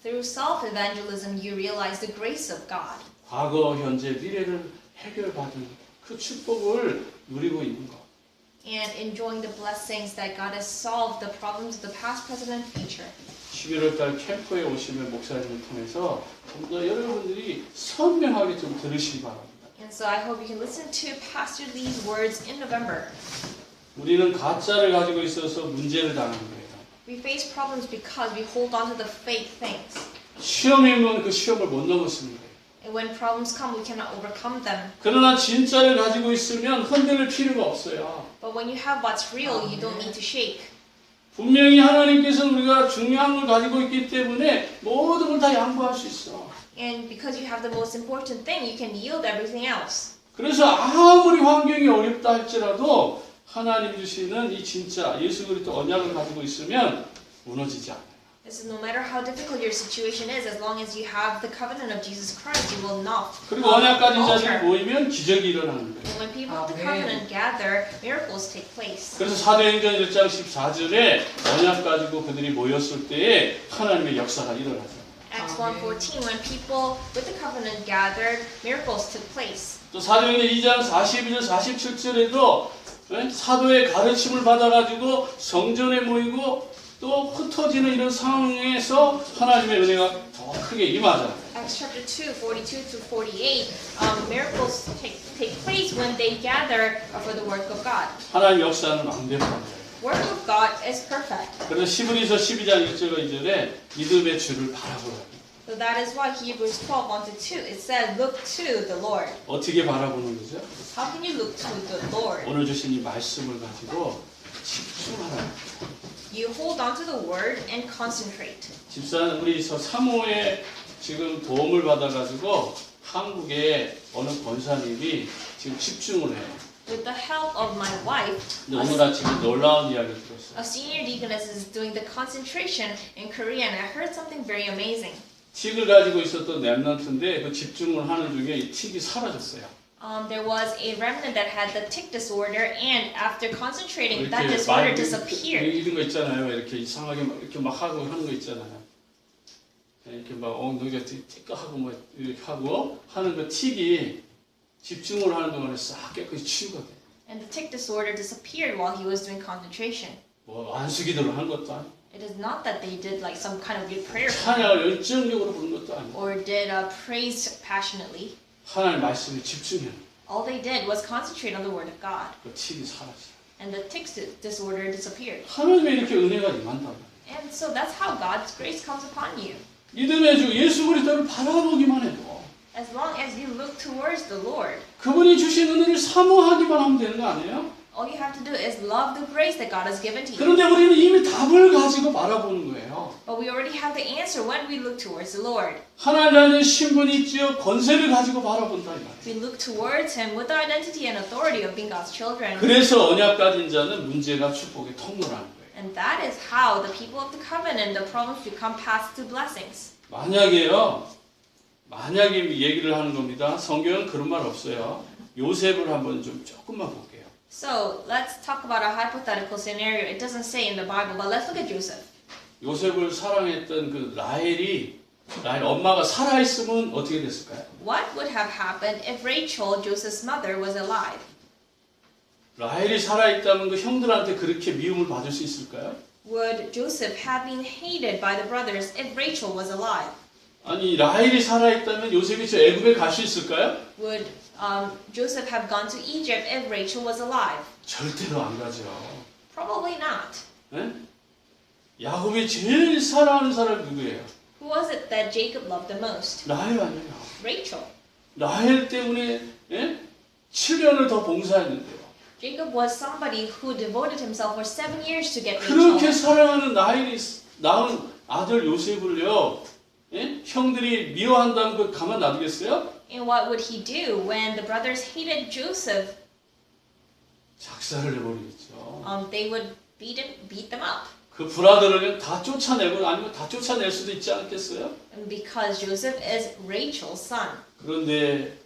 Through self-evangelism, you realize the grace of God. 과거, 현재, 미래를 해결받은 그 축복을 누리고 있는 것. And enjoying the blessings that God has solved the problems of the past, present, and future. 11월 달 캠프에 오시면 목사님을 통해서 좀 더 여러분들이 선명하게 좀 들으시기 바랍니다. And so I hope you can listen to Pastor Lee's words in November. 우리는 가짜를 가지고 있어서 문제를 당하는 거예요. We face problems because we hold on to the fake things. 시험이 오면 그 시험을 못 넘었습니다. And when problems come, we cannot overcome them. 그러나 진짜를 가지고 있으면 흔들릴 필요가 없어요. But when you have what's real, you don't need to shake. 분명히 하나님께서 우리가 중요한 걸 가지고 있기 때문에 모든 걸 다 양보할 수 있어. And because you have the most important thing, you can yield everything else. 그래서 아무리 환경이 어렵다 할지라도 하나님 주시는 이 진짜 예수 그리스도 언약을 가지고 있으면 무너지지 않아요. This is no matter how difficult your situation is, as long as you have the covenant of Jesus Christ, you will not 그리고 언약 가진 자들이 alter. 모이면 기적이 일어나는 거예요. And when people of the Amen. covenant gather, miracles take place. 그래서 사도행전 1장 14절에 언약 가지고 그들이 모였을 때에 하나님의 역사가 일어나죠. Acts Amen. 1:14, when people with the covenant gathered, miracles took place. 또 사도행전 2장 42절 47절에도 사도의 가르침을 받아가지고 성전에 모이고 또 흩어지는 이런 상황에서 하나님의 은혜가 더 크게 임하잖아요. Acts chapter 2, 42 to 48, miracles take place when they gather for the work of God. 하나님 역사는 완벽한 거예요. Work of God is perfect. 그래서 히브리서 12장 1절과 2절에 믿음의 주를 바라보라. So that is why Hebrews 12, 1 to 2, it says, look to the Lord. 어떻게 바라보는 거죠? How can you look to the Lord? 오늘 주신 이 말씀을 가지고 집중하라. You hold on to the word and concentrate. 집사는 우리 사모에 지금 도움을 받아가지고 한국의 어느 권사님이 지금 집중을 해요. With the help of my wife, 근데 오늘 아침에 놀라운 이야기를 들었어요. a senior deaconess is doing the concentration in Korea, and I heard something very amazing. 틱을 가지고 있었던 랩런트인데 그 집중을 하는 중에 이 틱이 사라졌어요. there was a remnant that had the tic disorder, and after concentrating, that 이렇게 disorder 말 disappeared. 이런 거 있잖아요. 이렇게 이상하게 막 이렇게 막 하고 하는 거 있잖아요. 이렇게 막 엉덩이가 틱하고 뭐 이렇게 하고 하는 그 틱이 집중을 하는 동안에 싹 깨끗이 치유가 돼. And the tic disorder disappeared while he was doing concentration. 뭐 안수기도를 한 것도 아니고 It is not that they did like some kind of good prayer 찬양을 열정적으로 부른 것도 아니고 or did praise passionately. 하나님 말씀에 집중해. All they did was concentrate on the word of God, 그 틱이 사라져. and the tic disorder disappeared. 하나님의 이렇게 은혜가 임한다. And so that's how God's grace comes upon you. 믿음의 주 예수 그리스도를 바라보기만 해도 As long as you look towards the Lord, 그분이 주신 은혜를 사모하기만 하면 되는 거 아니에요? all you have to do is love the grace that God has given to you. 그런데 우리는 이미 답을 가지고 바라보는 거예요. But we already have the answer when we look towards the Lord. 하나님의 신분이 있지요 권세를 가지고 바라본다 이 말이에요. We look towards Him with the identity and authority of being God's children. 그래서 언약 가진 자는 문제가 축복의 통로라는 거예요. And that is how the people of the covenant, the problems become paths to blessings. 만약에 얘기를 하는 겁니다. 성경은 그런 말 없어요. 요셉을 한번 좀 조금만 볼게요. So let's talk about a hypothetical scenario. It doesn't say in the Bible, but let's look at Joseph. 요셉을 사랑했던 그 라헬 엄마가 살아있으면 어떻게 됐을까요? What would have happened if Rachel, Joseph's mother, was alive? 라헬이 살아있다면 그 형들한테 그렇게 미움을 받을 수 있을까요? Would Joseph have been hated by the brothers if Rachel was alive? 아니 라헬이 살아있다면 요셉이 저 애굽에 갈 수 있을까요? Would Joseph have gone to Egypt if Rachel was alive? 절대로 안 가죠. Probably not. 네? 야곱이 제일 사랑하는 사람이 누구예요? Who was it that Jacob loved the most? 라헬 아니에요. Rachel. 라헬 때문에 7년을 더 봉사했는데요. Jacob was somebody who devoted himself for 7 years to get 그렇게 Rachel. 사랑하는 라헬이 낳은 아들 요셉을요, 형들이 미워한다면 그 가만 놔두겠어요? And what would he do when the brothers hated Joseph? 작사를 해버리겠죠. They would beat them up. 그 브라더를 다 쫓아내고 아니면 다 쫓아낼 수도 있지 않겠어요? And because Joseph is Rachel's son. 그런데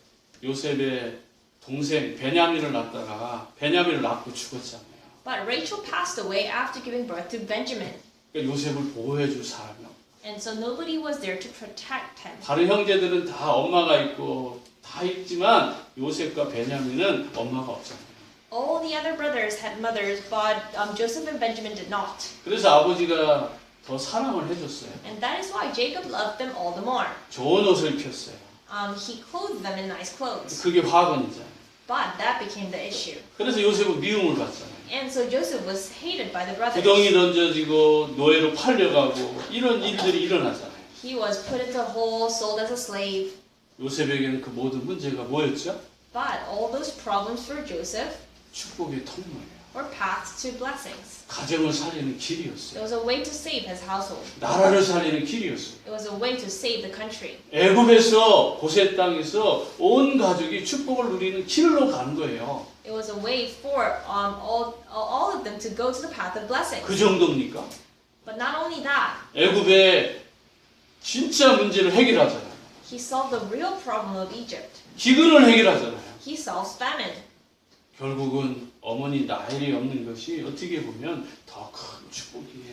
요셉의 동생 베냐민을 낳고 죽었잖아요. But Rachel passed away after giving birth to Benjamin. 그러니까 요셉을 보호해줄 사람이 없어요. And so nobody was there to protect him. 다른 형제들은 다 엄마가 있고 다 있지만 요셉과 베냐민은 엄마가 없잖아요. All the other brothers had mothers, but Joseph and Benjamin did not. 그래서 아버지가 더 사랑을 해줬어요. And that is why Jacob loved them all the more. 좋은 옷을 입혔어요. He clothed them in nice clothes. 그게 화근이잖아요. But that became the issue. 그래서 요셉은 미움을 받잖아요. And so Joseph was hated by the brothers. 구덩이 던져지고 노예로 팔려가고 이런 일들이 일어나잖아요. He was put into a hole, sold as a slave. 요셉에게는 그 모든 문제가 뭐였죠? But all those problems for Joseph 축복의 통로예요. were paths to blessings. 가정을 살리는 It 길이었어요. was a way to save his household. 나라를 살리는 길이었어요. It was a way to save the country. 애굽에서 고센 땅에서 온 가족이 축복을 누리는 길로 가는 거예요. It was a way for all of them to go to the path of blessings. 그 정도입니까? But not only that, 애굽의 진짜 문제를 해결하잖아요. he solved the real problem of Egypt. 기근을 해결하잖아요. He solves famine. 결국은 어머니 라헬이 없는 것이 어떻게 보면 더 큰 축복이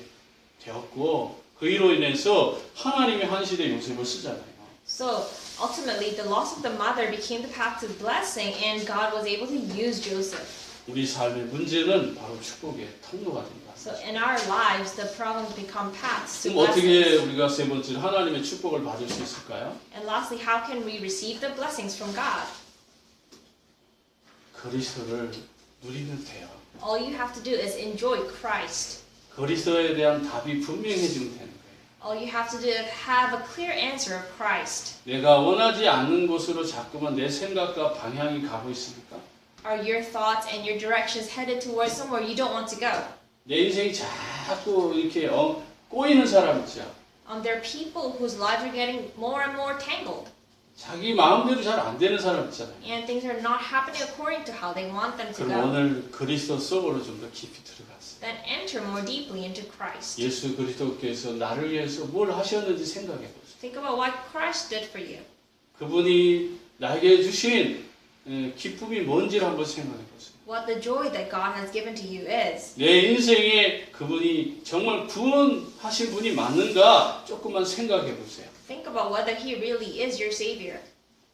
되었고 그 이로 인해서 하나님이 한 시대 요셉을 쓰잖아요. So ultimately, the loss of the mother became the path to blessing, and God was able to use Joseph. 우리 삶의 문제는 바로 축복의 통로가 된다. So in our lives, the problems become paths to 그럼 어떻게 blessings. 우리가 세 번째로 하나님의 축복을 받을 수 있을까요? And lastly, how can we receive the blessings from God? 그리스도를 누리면 돼요. All you have to do is enjoy Christ. 그리스도에 대한 답이 분명해지면 되는 거예요. All you have to do is have a clear answer of Christ. 내가 원하지 않는 곳으로 자꾸만 내 생각과 방향이 가고 있습니까? Are your thoughts and your directions headed towards somewhere you don't want to go? 내 인생이 자꾸 이렇게 꼬이는 사람 있죠. There are people whose lives are getting more and more tangled, 자기 마음대로 잘 안 되는 사람 있잖아요. and things are not happening according to how they want them to 그럼 go. 오늘 그리스도 속으로 좀 더 깊이 들어가세요. Then enter more deeply into Christ. 예수 그리스도께서 나를 위해서 뭘 하셨는지 생각해 보세요. Think about what Christ did for you. 그분이 나에게 주신 기쁨이 뭔지를 한번 생각해 보세요. What the joy that God has given to you is. 내 인생에 그분이 정말 구원하신 분이 맞는가 조금만 생각해 보세요. Think about whether He really is your Savior.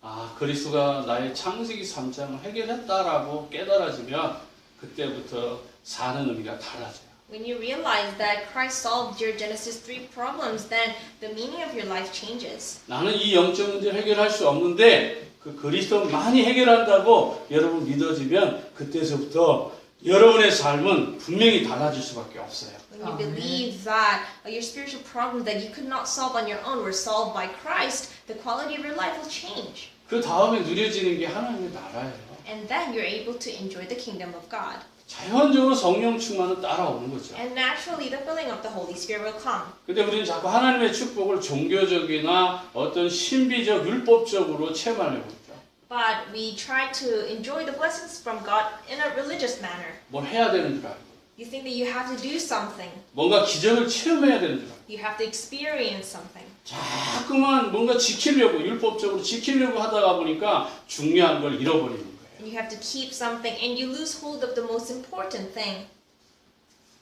아, 그리스도가 나의 창세기 3장을 해결했다라고 깨달아지면 그때부터 사는 의미가 달라져요. When you realize that Christ solved your Genesis 3 problems, then the meaning of your life changes. 나는 이 영적 문제를 해결할 수 없는데 그 그리스도만이 해결한다고 여러분 믿어지면 그때서부터 여러분의 삶은 분명히 달라질 수밖에 없어요. When you believe that your spiritual problems that you could not solve on your own were solved by Christ, the quality of your life will change. 그 다음에 누려지는 게 하나님의 나라예요. And then you're able to enjoy the kingdom of God. 자연적으로 성령 충만은 따라오는 거죠. And naturally, the filling of the Holy Spirit will come. 근데 우리는 자꾸 하나님의 축복을 종교적이나 어떤 신비적, 율법적으로 체험하려고 하죠. But we try to enjoy the blessings from God in a religious manner. 뭘 해야 되는 줄 알고. You think that you have to do something. 뭔가 기적을 체험해야 되는 줄 알고. You have to experience something. 자꾸만 뭔가 지키려고, 율법적으로 지키려고 하다가 보니까 중요한 걸 잃어버리는 거예요. And you have to keep something and you lose hold of the most important thing.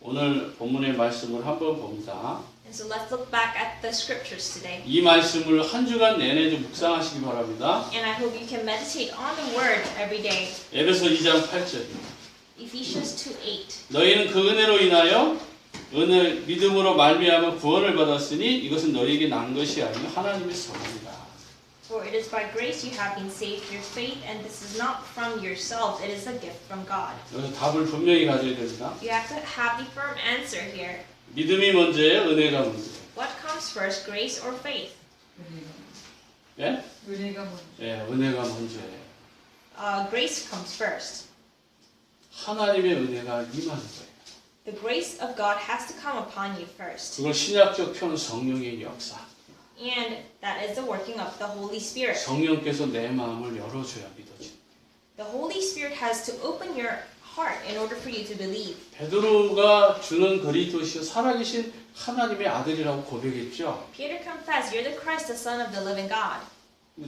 오늘 본문의 말씀을 한번 봅니다. And so let's look back at the scriptures today. 이 말씀을 한 주간 내내 좀 묵상하시기 바랍니다. And I hope you can meditate on the word every day. 에베소 2장 8절입니다. Ephesians 2:8. 너희는 그 은혜로 인하여 믿음으로 말미암아 구원을 받았으니 이것은 너희에게 난 것이 아니요 하나님의 선물이다. For it is by grace you have been saved through faith, and this is not from yourselves, it is a gift from God. 여기서 답을 분명히 가져야 됩니다. You have to have the firm answer here. 믿음이 문제예요, 은혜가 문제예요. What comes first, grace or faith? 예? 은혜가 먼저. 예, 은혜가 문제예요. Grace comes first. 하나님의 은혜가 임하는 거예요. The grace of God has to come upon you first. 그걸 신약적 표현 성령의 역사. And that is the working of the Holy Spirit. 성령께서 내 마음을 열어줘야 믿어지. The Holy Spirit has to open your heart in order for you to believe. 베드로가 주는 그리스도시여 살아계신 하나님의 아들이라고 고백했죠. Peter confessed, "You're the Christ, the Son of the living God."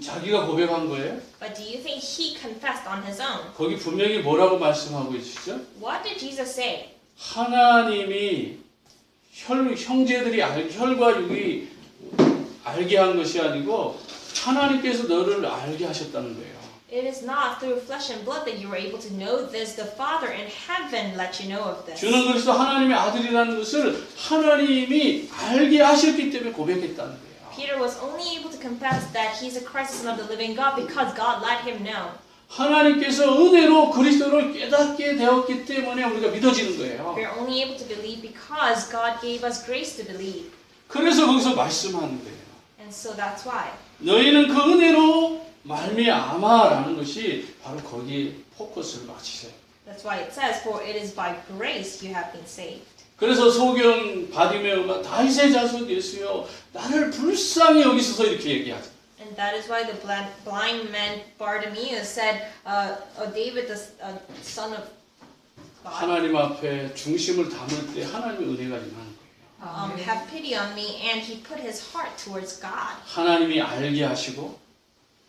자기가 고백한 거예요. But do you think he confessed on his own? 거기 분명히 뭐라고 말씀하고 있으시죠? What did Jesus say? 하나님이 형제들이 혈과 육이 알게 한 것이 아니고 하나님께서 너를 알게 하셨다는 거예요. It is not through flesh and blood that you were able to know this. The Father in heaven let you know of this. 주는 그리스도 하나님의 아들이라는 것을 하나님이 알게 하셨기 때문에 고백했다는 거예요. Peter was only able to confess that he's a Christ, the Son of the living God, because God let him know. 하나님께서 은혜로 그리스도를 깨닫게 되었기 때문에 우리가 믿어지는 거예요. We're only able to believe because God gave us grace to believe. 그래서 거기서 말씀하는 거예요. And so that's why. 너희는 그 은혜로 말미암아라는 것이 바로 거기에 포커스를 맞추세요. That's why it says, "For it is by grace you have been saved." 그래서 소경 바디메오가 다윗의 자손 예수여 나를 불쌍히 여기소서 이렇게 얘기하죠. And that is why the blind man Bartimaeus said, David, the son of God, 하나님 앞에 중심을 담을 때 하나님의 은혜가 임하는 거예요. have pity on me. And he put his heart towards God. 하나님이 알게 하시고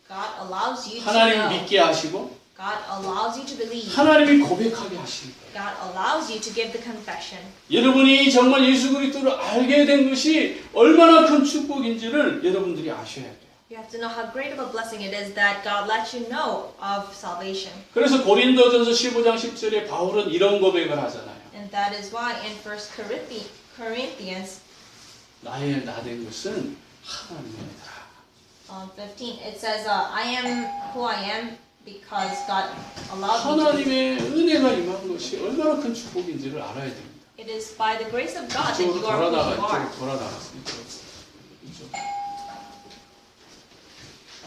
God allows you to 하나님 know. 믿게 하시고 God allows you to believe. 하나님이 고백하게 하시는 거예요. God allows you to give the confession. 여러분이 정말 예수 그리스도를 알게 된 것이 얼마나 큰 축복인지를 여러분들이 아셔야 돼요. You have to know how great of a blessing it is that God lets you know of salvation. 그래서 고린도전서 15장 10절에 바울은 이런 고백을 하잖아요. And that is why in 1 Corinthians 나의 나된 것은 하나님의 은혜다. 15, it says, I am who I am because God allowed me to be. 하나님의 은혜가 임한 것이 얼마나 큰 축복인지를 알아야 됩니다. It is by the grace of God that 이쪽으로 you are who you are. 이쪽으로 돌아다갔습니다. 이쪽.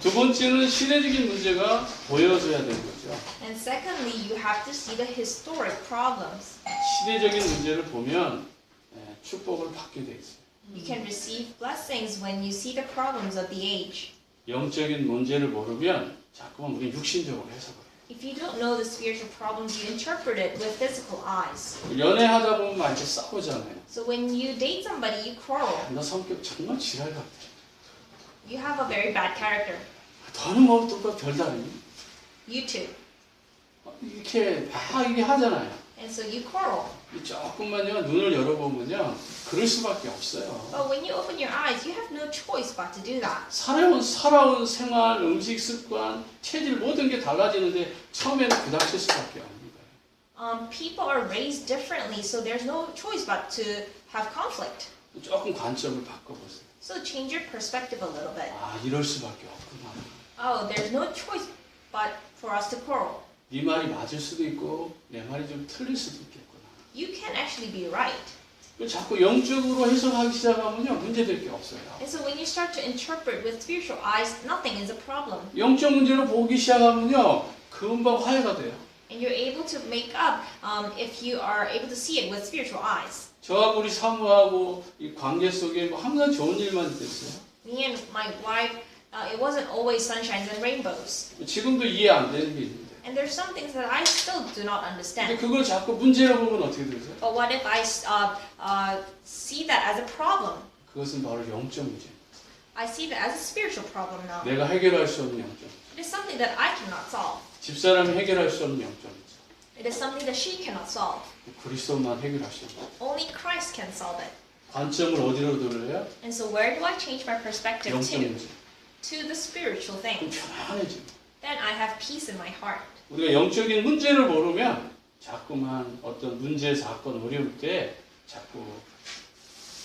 두 번째는 시대적인 문제가 보여져야 되는 거죠. And secondly, you have to see the historic problems. 시대적인 문제를 보면 축복을 받게 돼 있어요. You can receive blessings when you see the problems of the age. 영적인 문제를 모르면 자꾸만 우리 육신적으로 해석을 해요. If you don't know the spiritual problems, you interpret it with physical eyes. 연애하다 보면 많이 싸우잖아요. So when you date somebody, you quarrel. 나 성격 정말 지랄 같아. You have a very bad character. 더는 뭐 또 별다르니? You too. 이렇게 막 이게 하잖아요. And so you quarrel. 조금만요 눈을 열어보면요 그럴 수밖에 없어요. But when you open your eyes, you have no choice but to do that. 살아온 생활, 음식 습관, 체질 모든 게 달라지는데 처음에는 부닥칠 수밖에 없는 거예요. People are raised differently, so there's no choice but to have conflict. 조금 관점을 바꿔보세요. So change your perspective a little bit. 아 이럴 수밖에 없구나. Oh, there's no choice but for us to quarrel. 네 말이 맞을 수도 있고 내 말이 좀 틀릴 수도 있겠구나. You can actually be right. 자꾸 영적으로 해석하기 시작하면요 문제될 게 없어요. And so when you start to interpret with spiritual eyes, nothing is a problem. 영적 문제로 보기 시작하면요 금방 화해가 돼요. And you're able to make up if you are able to see it with spiritual eyes. 저하고 우리 사모하고 이 관계 속에 뭐 항상 좋은 일만 있었어요. Me and my wife, it wasn't always sunshines and rainbows. 지금도 이해 안 되는 게 있는데. And there's some things that I still do not 근데 understand. 그걸 자꾸 문제로 보면 어떻게 되죠? But what if I see that as a problem? 그것은 바로 영적 문제. I see that as a spiritual problem now. 내가 해결할 수 없는 영적 문제. It is something that I cannot solve. 집사람이 해결할 수 없는 영적 문제. It is something that she cannot solve. 그리스도만 해결할 수 있는. Only Christ can solve it. 관점을 어디로 돌려요? And so where do I change my perspective 영적 to? 문제. To the spiritual 좀 things. 편안해지고. Then I have peace in my heart. 우리가 영적인 문제를 모르면 자꾸만 어떤 문제, 사건, 어려울 때 자꾸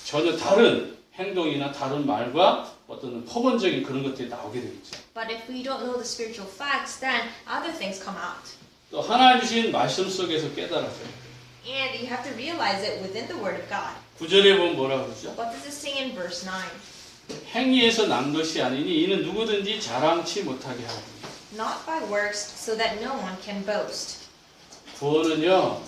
전혀 다른 행동이나 다른 말과 어떤 폭언적인 그런 것들이 나오게 되겠죠. But if we don't know the spiritual facts, then other things come out. 또 하나님 주신 말씀 속에서 깨달아져요. And you have to realize it within the Word of God. 9절에 보면 뭐라고 그러죠? What does it say in verse 9? 행위에서 난 것이 아니니 이는 누구든지 자랑치 못하게 하고. Not by works, so that no one can boast. 구원은요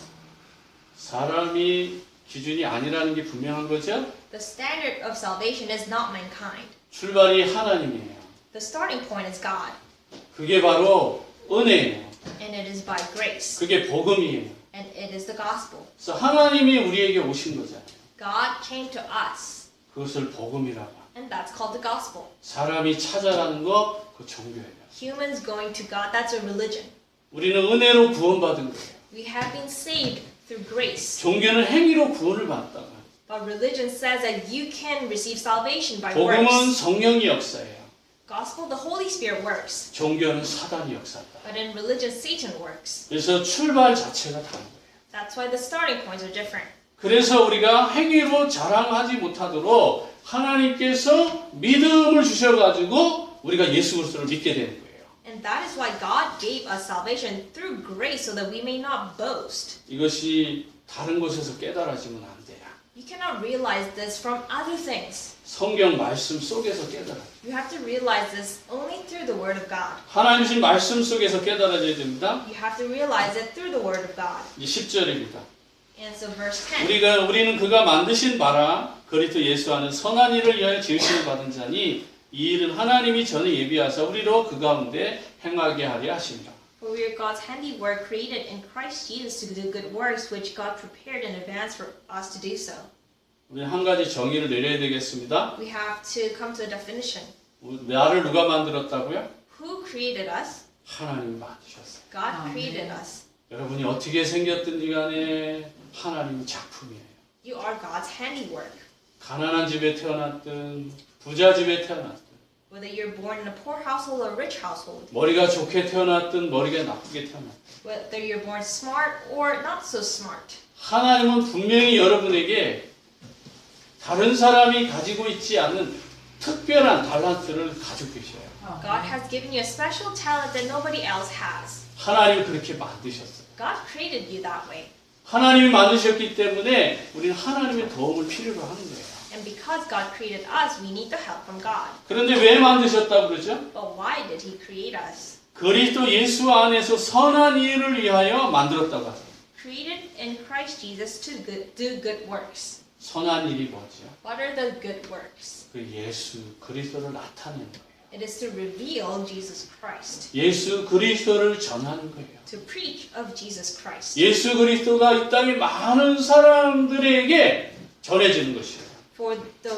사람이 기준이 아니라는 게 분명한 거죠. The standard of salvation is not mankind. 출발이 하나님이에요. The starting point is God, 그게 바로 은혜예요. and it is by grace, 그게 복음이에요. and it is the gospel. 그래서 하나님이 우리에게 오신 거잖아요. God came to us, 그것을 복음이라고 합니다. and that's called the gospel. 사람이 찾아가는 거 그 종교예요. Humans going to God, that's a religion. 우리는 은혜로 구원받은 거예요. We have been saved through grace. 종교는 행위로 구원을 받다가 But religion says that you can receive salvation by 복음은 works. 성령이 역사예요. Gospel, the Holy Spirit works. 종교는 사단이 역사한다. But in religion, Satan works. 그래서 출발 자체가 다른 거예요. That's why the starting points are different. 그래서 우리가 행위로 자랑하지 못하도록 하나님께서 믿음을 주셔가지고 우리가 예수 그리스도를 믿게 되는 거예요. And that is why God gave us salvation through grace so that we may not boast. 이것이 다른 곳에서 깨달아지면 안 돼요. You cannot realize this from other things. 성경 말씀 속에서 깨달아요. You have to realize this only through the Word of God. 하나님 주신 말씀 속에서 깨달아져야 됩니다. You have to realize it through the Word of God. 이제 10절입니다. And so verse 10. 우리는 그가 만드신 바라 그리스도 예수 안에 선한 일을 위하여 지으심을 받은 자니 이 일은 하나님이 전에 예비하사 우리로 그 가운데 행하게 하려 하십니다. For we are God's handiwork created in Christ Jesus to do good works which God prepared in advance for us to do so. 우리는 한 가지 정의를 내려야 되겠습니다. We have to come to a definition. 나를 누가 만들었다고요? Who created us? 하나님이 만드셨어요. God created us. 여러분이 어떻게 생겼든지 간에 하나님의 작품이에요. You are God's handiwork. 가난한 집에 태어났든 부자 집에 태어났든 Whether you're born in a poor household or a rich household, 머리가 좋게 태어났든 머리가 나쁘게 태어났든 whether you're born smart or not so smart, 하나님은 분명히 여러분에게 다른 사람이 가지고 있지 않는 특별한 달란트를 가지고 계셔요. God has given you a special talent that nobody else has. 하나님이 그렇게 만드셨어요. God created you that way. 하나님이 만드셨기 때문에 우리는 하나님의 도움을 필요로 하는 거예요. And because God created us, we need the help from God. 그런데 왜 만드셨다고 그러죠? But why did He create us? 그리스도 예수 안에서 선한 일을 위하여 만들었다고 하죠. Created in Christ Jesus to do good works. 선한 일이 뭐죠? What are the good works? 그 예수 그리스도를 나타내는 거예요. It is to reveal Jesus Christ. 예수 그리스도를 전하는 거예요. To preach of Jesus Christ. 예수 그리스도가 이 땅의 많은 사람들에게 전해지는 것이에요. For the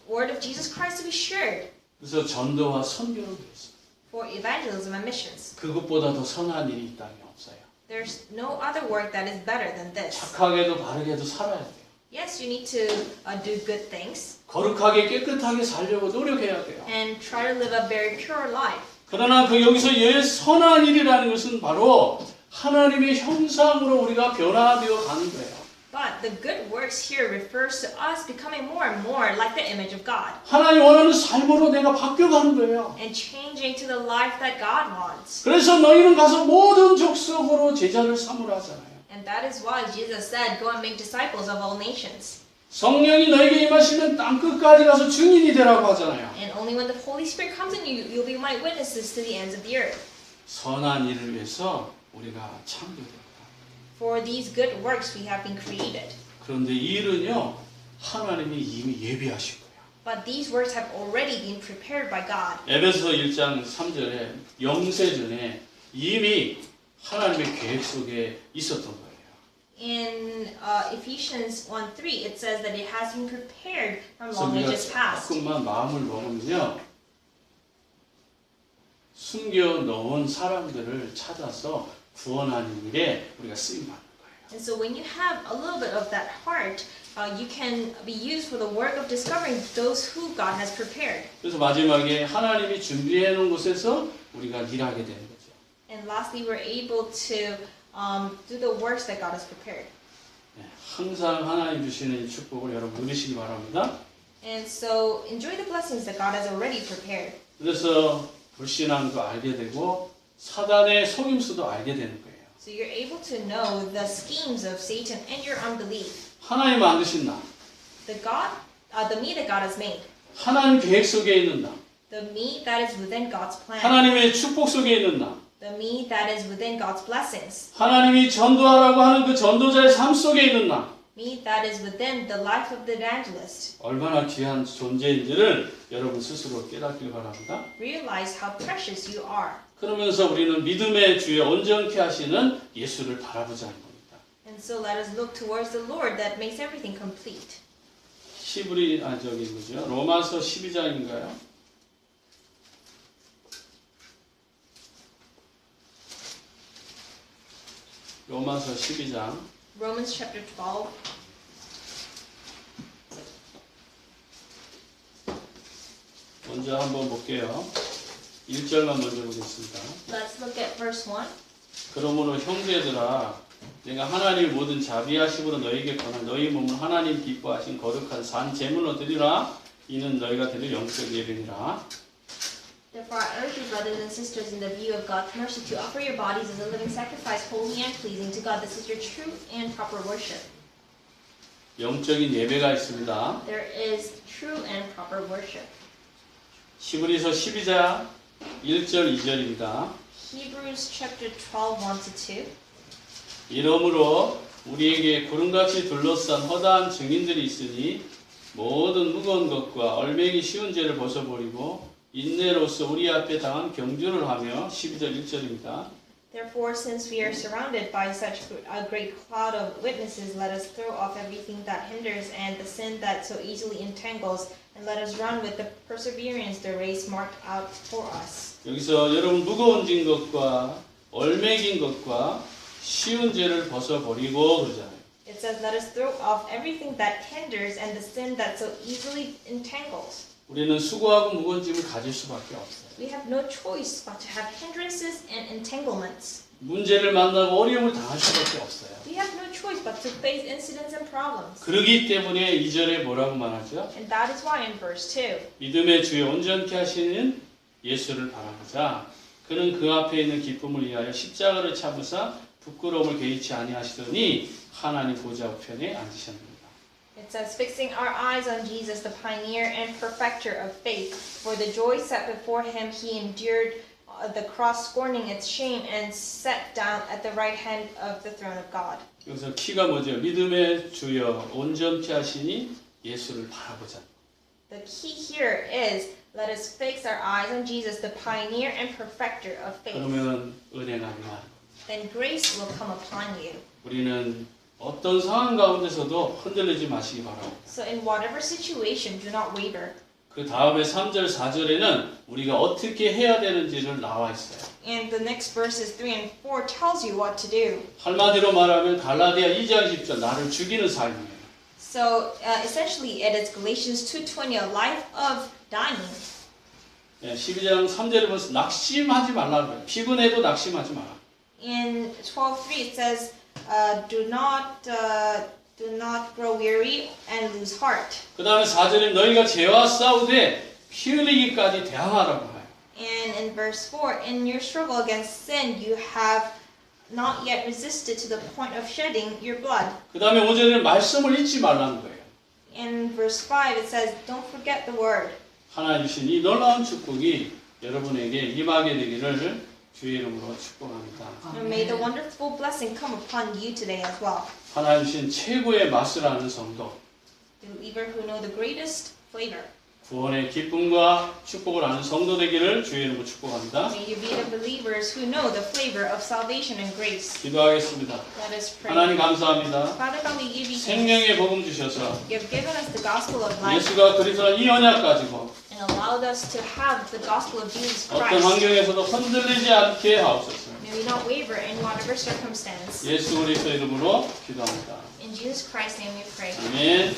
word of Jesus Christ to be shared. 그래서 전도와 선교를 위해서 for evangelism and missions. 그것보다 더 선한 일이 이 땅에 없어요. There's no other work that is better than this. 착하게도 바르게도 살아야 돼요. Yes, you need to do good things 거룩하게 깨끗하게 살려고 노력해야 돼요. and try to live a very pure life. 그러나 그 여기서 선한 일이라는 것은 바로 하나님의 형상으로 우리가 변화되어 가는 거예요. But the good works here refers to us becoming more and more like the image of God 하나님 원하는 삶으로 내가 바뀌어가는 거예요. and changing to the life that God wants. 그래서 너희는 가서 모든 족속으로 제자를 삼으라 하잖아요. And that is why Jesus said, go and make disciples of all nations. 성령이 너에게 임하시면 땅끝까지 가서 증인이 되라고 하잖아요. And only when the Holy Spirit comes in you, you'll be my witnesses to the ends of the earth. 선한 일을 위해서 우리가 창조됩니다. For these good works we have been created. 그런데 이 일은요, 하나님이 이미 예비하신 거예요. But these works have already been prepared by God. 에베소 1장 3절에 영세전에 이미 하나님의 계획 속에 있었던 거예요. In Ephesians 1:3, it says that it has been prepared from 그래서 long 우리가 ages past. 조금만 마음을 먹으면요, 숨겨놓은 사람들을 찾아서 구원하는 일에 우리가 쓰임받는 거예요. And so when you have a little bit of that heart, you can be used for the work of discovering those who God has prepared. 그래서 마지막에 하나님이 준비해 놓은 곳에서 우리가 일하게 되는 거죠. And lastly, we're able to do the works that God has prepared. 네, 항상 하나님 주시는 이 축복을 여러분 누리시기 바랍니다. And so enjoy the blessings that God has already prepared. 그래서 불신앙도 알게 되고 사단의 속임수도 알게 되는 거예요. So you're able to know the schemes of Satan and your unbelief. 하나님 만드신 나, The me that God has made. 하나님 계획 속에 있는 나, The me that is within God's plan. 하나님의 축복 속에 있는 나, The me that is within God's blessings. 하나님이 전도하라고 하는 그 전도자의 삶 속에 있는 나, Me that is within the life of the evangelist. 얼마나 귀한 존재인지를 여러분 스스로 깨닫길 바랍니다. Realize how precious you are. 그러면서 우리는 믿음의 주에 온전케 하시는 예수를 바라보자는 겁니다. And so let us look towards the Lord that makes everything complete. 로마서 12장인가요? 로마서 12장 Romans chapter 12. 먼저 한번 볼게요. 1절만 먼저 보겠습니다. Let's look at verse 1. 그러므로 형제들아 내가 하나님 모든 자비하심으로 너희에게 권한 너희 몸을 하나님 기뻐하신 거룩한 산 제물로 드리라. 이는 너희가 드릴 영적 예배니라. Therefore I urge you, brothers and sisters, in the view of God's mercy, to offer your bodies as a living sacrifice, holy and pleasing to God. This is your true and proper worship. 영적인 예배가 있습니다. There is true and proper worship. 히브리서 12장 1절 2절입니다. Hebrews chapter 12, 1-2. 이러므로 우리에게 구름같이 둘러싼 허다한 증인들이 있으니 모든 무거운 것과 얼매기 쉬운 죄를 벗어버리고 인내로서 우리 앞에 당한 경주를 하며 12절 1절입니다. Therefore, since we are surrounded by such a great cloud of witnesses, let us throw off everything that hinders and the sin that so easily entangles, and let us run with the perseverance the race marked out for us. 여기서 여러분 무거운 것과 얼매긴 것과 쉬운 죄를 벗어버리고 그러잖아요. It says, let us throw off everything that hinders and the sin that so easily entangles. 우리는 수고하고 무거운 짐을 가질 수밖에 없어요. We have no choice but to have hindrances and entanglements. 문제를 만나고 어려움을 당할 수밖에 없어요. We have no choice but to face incidents and problems. 그러기 때문에 2절에 뭐라고 말하죠? And that is why in verse 2, 믿음의 주에 온전케 하시는 예수를 바라보자. 그는 그 앞에 있는 기쁨을 위하여 십자가를 참으사 부끄러움을 개의치 아니하시더니 하나님 보좌 우편에 앉으셨느니라. it says, fixing our eyes on Jesus, the pioneer and perfecter of faith, for the joy set before him, he endured the cross, scorning its shame, and sat down at the right hand of the throne of God. 여기서 키가 뭐죠? 믿음의 주여 온전케 하시니 예수를 바라보자. The key here is, let us fix our eyes on Jesus, the pioneer and perfecter of faith. 그러면 은혜가 임하는 Then grace will come upon you. 우리는 어떤 상황 가운데서도 흔들리지 마시기 바랍니다. So in whatever situation, do not waver. 그 다음에 3절, 4절에는 우리가 어떻게 해야 되는지를 나와 있어요. And the next verses 3 and 4 tells you what to do. 한마디로 말하면 갈라디아 2장 10절 나를 죽이는 삶이에요. So essentially it is Galatians 2:20, a life of dying. 12장 3절에 보면 낙심하지 말라는 거예요. 피곤해도 낙심하지 마라. In 12:3 it says, do not grow weary and lose heart. 그 다음에 4절에 너희가 죄와 싸우되 피 흘리기까지 대항하라고 해요. And in verse 4, in your struggle against sin, you have not yet resisted to the point of shedding your blood. 그 다음에 5절에는 말씀을 잊지 말라는 거예요. In verse 5 it says, don't forget the word. 하나님 주신 이 놀라운 축복이 여러분에게 임하게 되기를 주의 이름으로 축복합니다. And may the wonderful blessing come upon you today as well. 하나님 주신 최고의 맛을 아는 성도, The believer who know the greatest flavor. 구원의 기쁨과 축복을 아는 성도 되기를 주의 이름으로 축복합니다. May you be the believers who know the flavor of salvation and grace. 기도하겠습니다. Let us pray. 하나님 감사합니다. Father God, we give you thanks. 생명의 복음 주셔서 You have given us the gospel of life 예수가 그리스도의 이 언약 가지고 and allowed us to have the gospel of Jesus 어떤 Christ. 환경에서도 흔들리지 않게 하옵소서. May we not waver in whatever circumstance. 예수 그리스도 이름으로 기도합니다. In Jesus Christ's name we pray. 아멘.